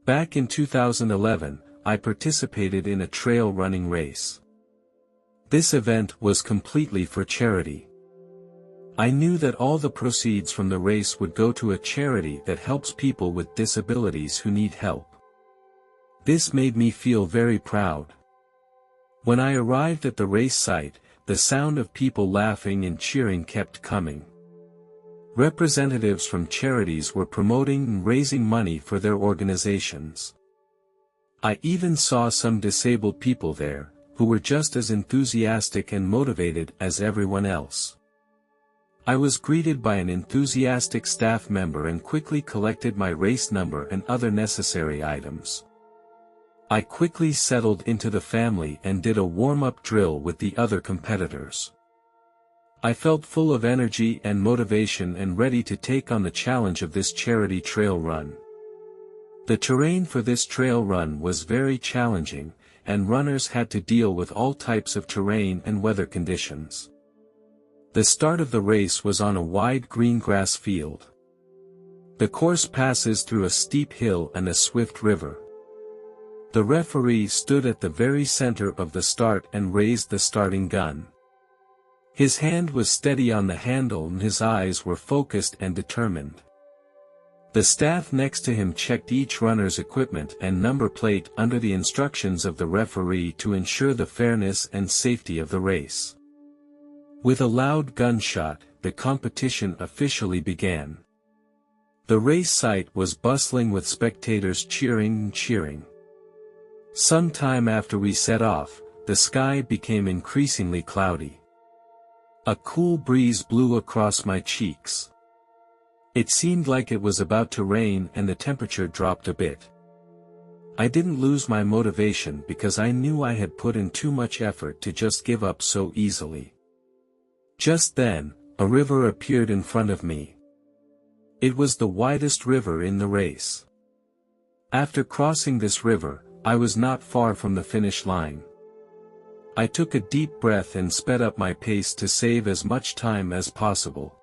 Back in 2011, I participated in a trail running race. This event was completely for charity. I knew that all the proceeds from the race would go to a charity that helps people with disabilities who need help. This made me feel very proud. When I arrived at the race site, the sound of people laughing and cheering kept coming. Representatives from charities were promoting and raising money for their organizations. I even saw some disabled people there, who were just as enthusiastic and motivated as everyone else. I was greeted by an enthusiastic staff member and quickly collected my race number and other necessary items. I quickly settled into the family and did a warm-up drill with the other competitors. I felt full of energy and motivation and ready to take on the challenge of this charity trail run. The terrain for this trail run was very challenging, and runners had to deal with all types of terrain and weather conditions. The start of the race was on a wide green grass field. The course passes through a steep hill and a swift river. The referee stood at the very center of the start and raised the starting gun. His hand was steady on the handle and his eyes were focused and determined. The staff next to him checked each runner's equipment and number plate under the instructions of the referee to ensure the fairness and safety of the race. With a loud gunshot, the competition officially began. The race site was bustling with spectators cheering and cheering. Some time after we set off, the sky became increasingly cloudy. A cool breeze blew across my cheeks. It seemed like it was about to rain and the temperature dropped a bit. I didn't lose my motivation because I knew I had put in too much effort to just give up so easily. Just then, a river appeared in front of me. It was the widest river in the race. After crossing this river, I was not far from the finish line. I took a deep breath and sped up my pace to save as much time as possible.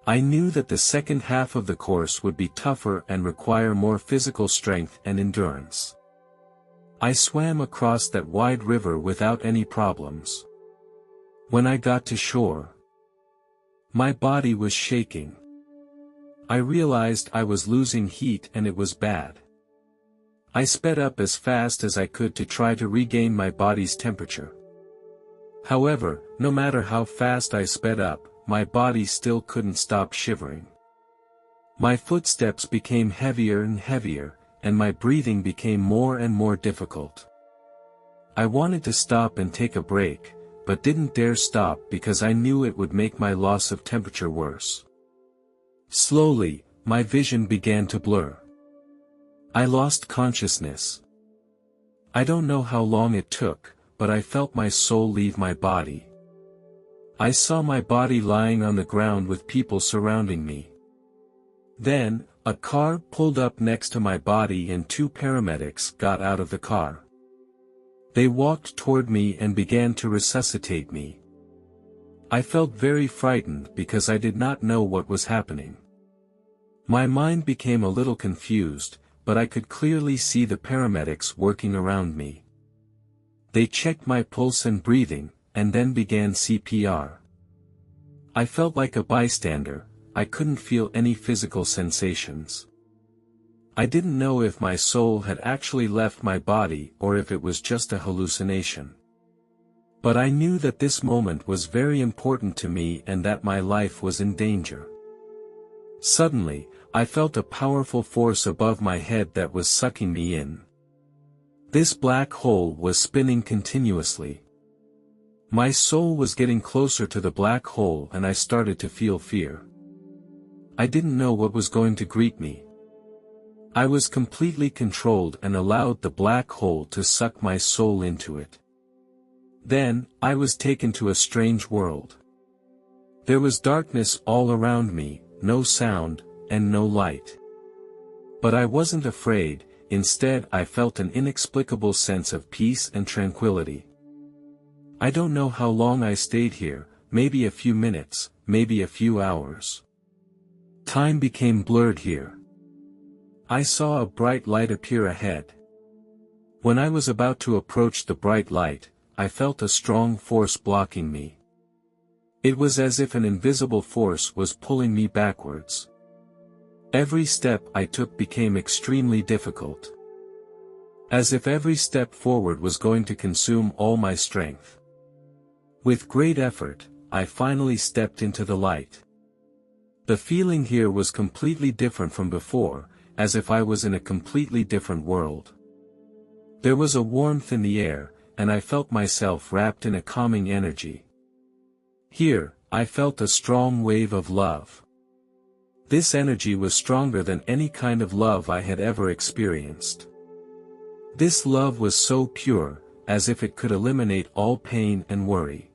I knew that the second half of the course would be tougher and require more physical strength and endurance. I swam across that wide river without any problems. When I got to shore, my body was shaking. I realized I was losing heat and it was bad. I sped up as fast as I could to try to regain my body's temperature. However, no matter how fast I sped up, my body still couldn't stop shivering. My footsteps became heavier and heavier, and my breathing became more and more difficult. I wanted to stop and take a break, but didn't dare stop because I knew it would make my loss of temperature worse. Slowly, my vision began to blur. I lost consciousness. I don't know how long it took, but I felt my soul leave my body. I saw my body lying on the ground with people surrounding me. Then, a car pulled up next to my body and two paramedics got out of the car. They walked toward me and began to resuscitate me. I felt very frightened because I did not know what was happening. My mind became a little confused, but I could clearly see the paramedics working around me. They checked my pulse and breathing, and then began CPR. I felt like a bystander. I couldn't feel any physical sensations. I didn't know if my soul had actually left my body or if it was just a hallucination. But I knew that this moment was very important to me and that my life was in danger. Suddenly, I felt a powerful force above my head that was sucking me in. This black hole was spinning continuously. My soul was getting closer to the black hole and I started to feel fear. I didn't know what was going to greet me. I was completely controlled and allowed the black hole to suck my soul into it. Then, I was taken to a strange world. There was darkness all around me, no sound, and no light. But I wasn't afraid. Instead I felt an inexplicable sense of peace and tranquility. I don't know how long I stayed here, maybe a few minutes, maybe a few hours. Time became blurred here. I saw a bright light appear ahead. When I was about to approach the bright light, I felt a strong force blocking me. It was as if an invisible force was pulling me backwards. Every step I took became extremely difficult. As if every step forward was going to consume all my strength. With great effort, I finally stepped into the light. The feeling here was completely different from before, as if I was in a completely different world. There was a warmth in the air, and I felt myself wrapped in a calming energy. Here, I felt a strong wave of love. This energy was stronger than any kind of love I had ever experienced. This love was so pure, as if it could eliminate all pain and worry.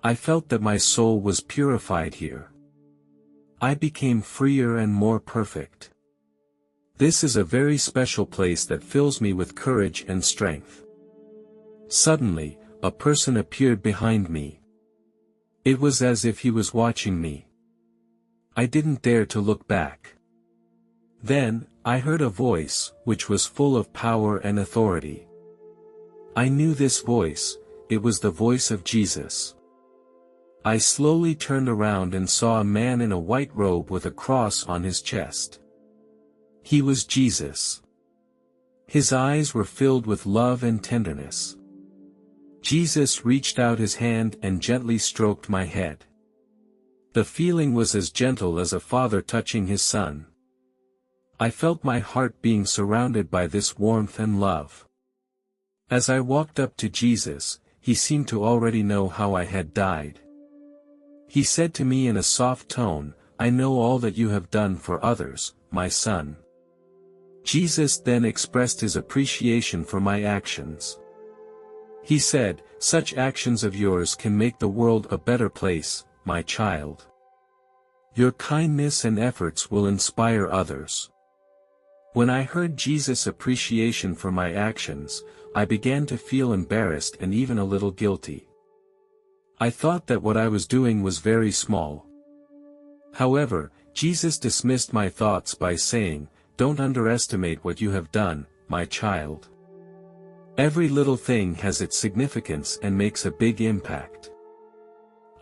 I felt that my soul was purified here. I became freer and more perfect. This is a very special place that fills me with courage and strength. Suddenly, a person appeared behind me. It was as if he was watching me. I didn't dare to look back. Then, I heard a voice, which was full of power and authority. I knew this voice, it was the voice of Jesus. I slowly turned around and saw a man in a white robe with a cross on his chest. He was Jesus. His eyes were filled with love and tenderness. Jesus reached out his hand and gently stroked my head. The feeling was as gentle as a father touching his son. I felt my heart being surrounded by this warmth and love. As I walked up to Jesus, he seemed to already know how I had died. He said to me in a soft tone, "I know all that you have done for others, my son." Jesus then expressed his appreciation for my actions. He said, "Such actions of yours can make the world a better place, my child. Your kindness and efforts will inspire others." When I heard Jesus' appreciation for my actions, I began to feel embarrassed and even a little guilty. I thought that what I was doing was very small. However, Jesus dismissed my thoughts by saying, "Don't underestimate what you have done, my child. Every little thing has its significance and makes a big impact."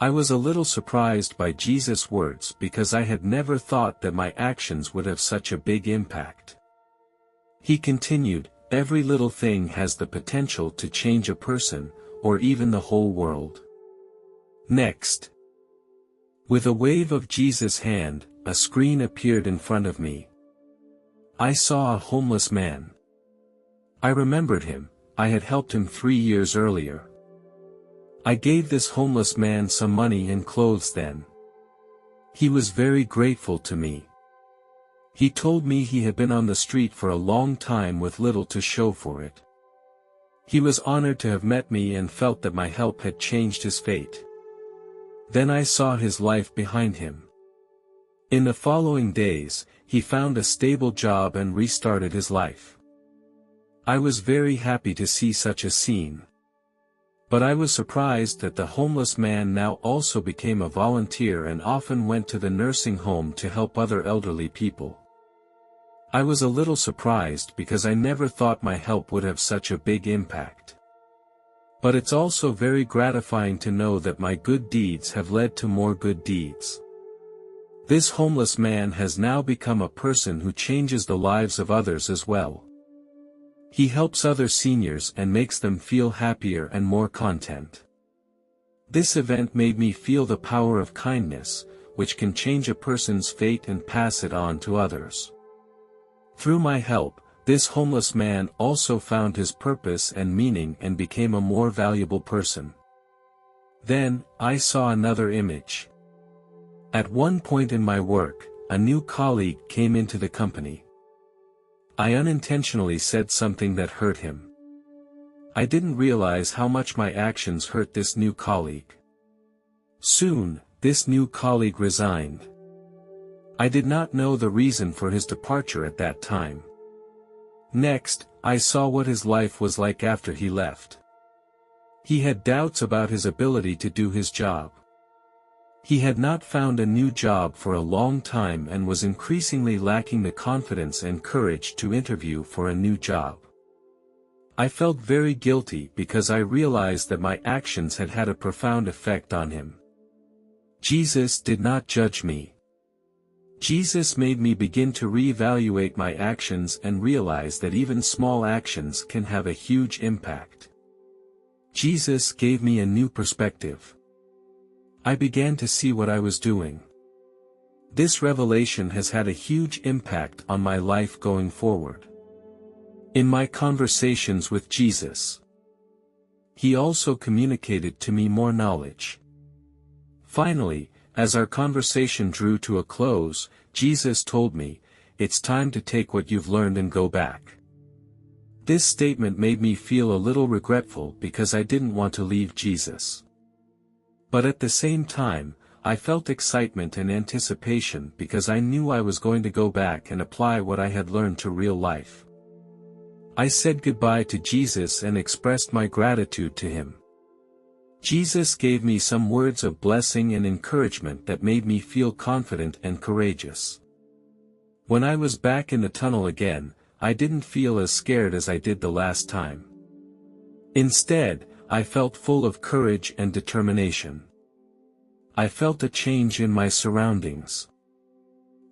I was a little surprised by Jesus' words because I had never thought that my actions would have such a big impact. He continued, "Every little thing has the potential to change a person, or even the whole world." Next. With a wave of Jesus' hand, a screen appeared in front of me. I saw a homeless man. I remembered him, I had helped him 3 years earlier. I gave this homeless man some money and clothes then. He was very grateful to me. He told me he had been on the street for a long time with little to show for it. He was honored to have met me and felt that my help had changed his fate. Then I saw his life behind him. In the following days, he found a stable job and restarted his life. I was very happy to see such a scene. But I was surprised that the homeless man now also became a volunteer and often went to the nursing home to help other elderly people. I was a little surprised because I never thought my help would have such a big impact. But it's also very gratifying to know that my good deeds have led to more good deeds. This homeless man has now become a person who changes the lives of others as well. He helps other seniors and makes them feel happier and more content. This event made me feel the power of kindness, which can change a person's fate and pass it on to others. Through my help, this homeless man also found his purpose and meaning and became a more valuable person. Then, I saw another image. At one point in my work, a new colleague came into the company. I unintentionally said something that hurt him. I didn't realize how much my actions hurt this new colleague. Soon, this new colleague resigned. I did not know the reason for his departure at that time. Next, I saw what his life was like after he left. He had doubts about his ability to do his job. He had not found a new job for a long time and was increasingly lacking the confidence and courage to interview for a new job. I felt very guilty because I realized that my actions had had a profound effect on him. Jesus did not judge me. Jesus made me begin to reevaluate my actions and realize that even small actions can have a huge impact. Jesus gave me a new perspective. I began to see what I was doing. This revelation has had a huge impact on my life going forward. In my conversations with Jesus, He also communicated to me more knowledge. Finally, as our conversation drew to a close, Jesus told me, "It's time to take what you've learned and go back." This statement made me feel a little regretful because I didn't want to leave Jesus. But at the same time, I felt excitement and anticipation because I knew I was going to go back and apply what I had learned to real life. I said goodbye to Jesus and expressed my gratitude to Him. Jesus gave me some words of blessing and encouragement that made me feel confident and courageous. When I was back in the tunnel again, I didn't feel as scared as I did the last time. Instead, I felt full of courage and determination. I felt a change in my surroundings.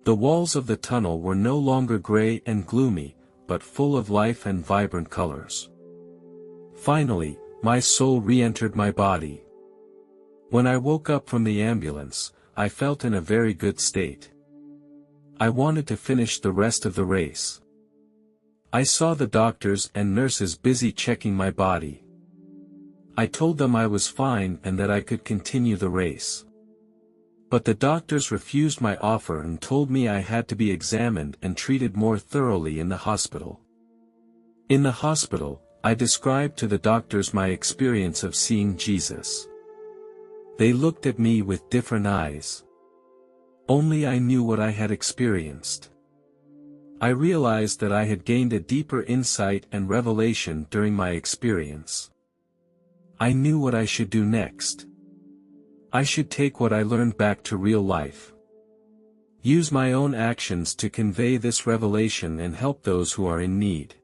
The walls of the tunnel were no longer gray and gloomy, but full of life and vibrant colors. Finally, my soul re-entered my body. When I woke up from the ambulance, I felt in a very good state. I wanted to finish the rest of the race. I saw the doctors and nurses busy checking my body. I told them I was fine and that I could continue the race. But the doctors refused my offer and told me I had to be examined and treated more thoroughly in the hospital. In the hospital, I described to the doctors my experience of seeing Jesus. They looked at me with different eyes. Only I knew what I had experienced. I realized that I had gained a deeper insight and revelation during my experience. I knew what I should do next. I should take what I learned back to real life. Use my own actions to convey this revelation and help those who are in need.